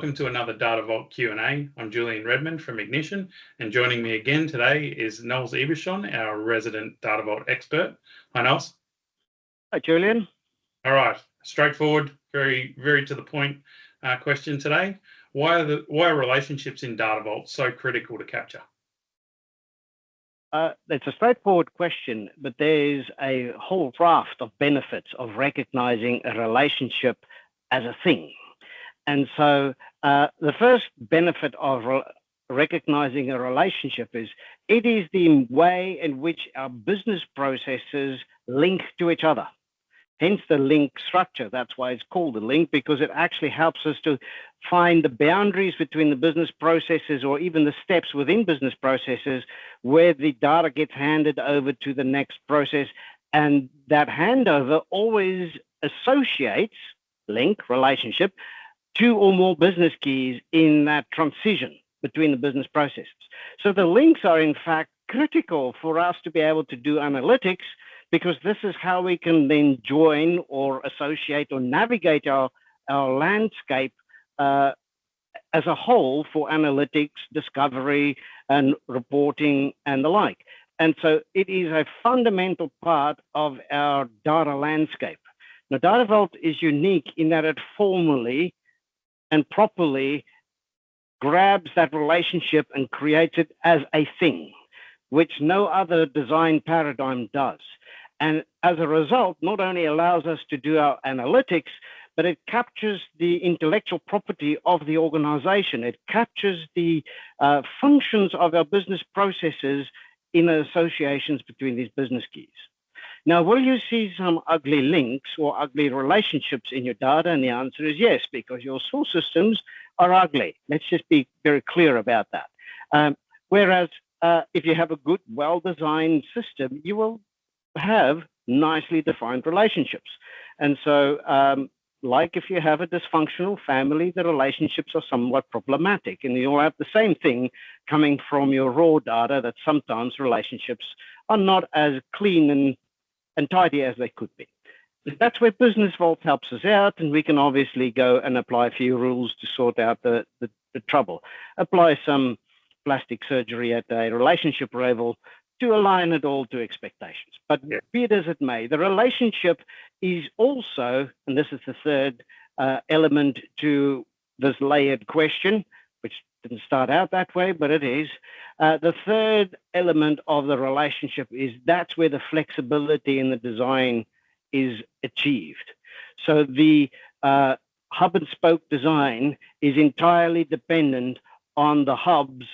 welcome to another Data Vault Q&A. I'm Julien Redmond from Ignition, and joining me again today is Nols Eberson, our resident Data Vault expert. Hi, Nols. Hi, Julien. All right, straightforward, very to the point question today. Why are relationships in Data Vault so critical to capture? It's a straightforward question, but there's a whole raft of benefits of recognizing a relationship as a thing. And so the first benefit of recognizing a relationship is it is the way in which our business processes link to each other. Hence the link structure. That's why it's called a link, because it actually helps us to find the boundaries between the business processes, or even the steps within business processes where the data gets handed over to the next process. And that handover always associates link, relationship, two or more business keys in that transition between the business processes. So the links are in fact critical for us to be able to do analytics, because this is how we can then join or associate or navigate our landscape as a whole for analytics, discovery, and reporting, and the like. And so it is a fundamental part of our data landscape. Now, Data Vault is unique in that it formally and properly grabs that relationship and creates it as a thing, which no other design paradigm does. And as a result, not only allows us to do our analytics, but it captures the intellectual property of the organization. It captures the functions of our business processes in associations between these business keys. Now, will you see some ugly links or ugly relationships in your data? And the answer is yes, because your source systems are ugly. Let's just be very clear about that. Whereas if you have a good, well-designed system, you will have nicely defined relationships. And so like if you have a dysfunctional family, the relationships are somewhat problematic, and you'll have the same thing coming from your raw data, that sometimes relationships are not as clean and tidy as they could be. That's where Business Vault helps us out, and we can obviously go and apply a few rules to sort out the trouble. Apply some plastic surgery at a relationship level to align it all to expectations. But be it as it may, the relationship is also, and this is the third element to this layered question, which didn't start out that way, but it is. The third element of the relationship is that's where the flexibility in the design is achieved. So the hub and spoke design is entirely dependent on the hubs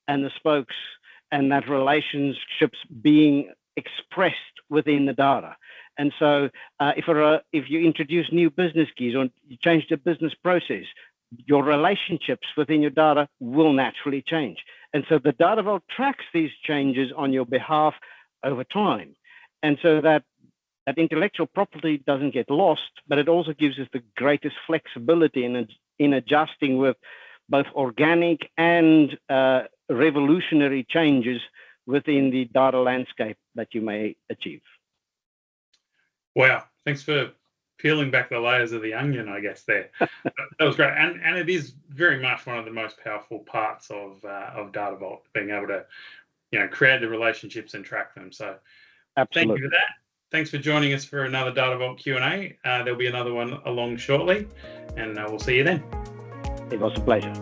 and the spokes, and that relationships being expressed within the data. And so if you introduce new business keys or you change the business process, your relationships within your data will naturally change. And so the Data Vault tracks these changes on your behalf over time. And so that intellectual property doesn't get lost, but it also gives us the greatest flexibility in adjusting with both organic and revolutionary changes within the data landscape that you may achieve. Wow, thanks for peeling back the layers of the onion, I guess, there. That was great. And it is very much one of the most powerful parts of Data Vault, being able to create the relationships and track them. So absolutely. Thank you for that. Thanks for joining us for another Data Vault Q&A. There'll be another one along shortly, and we'll see you then. It was a pleasure.